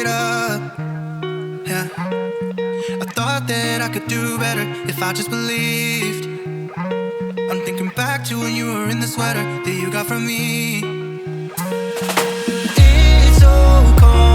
up. Yeah, I thought that I could do better if I just believed. I'm thinking back to when you were in the sweater that you got from me. It's so cold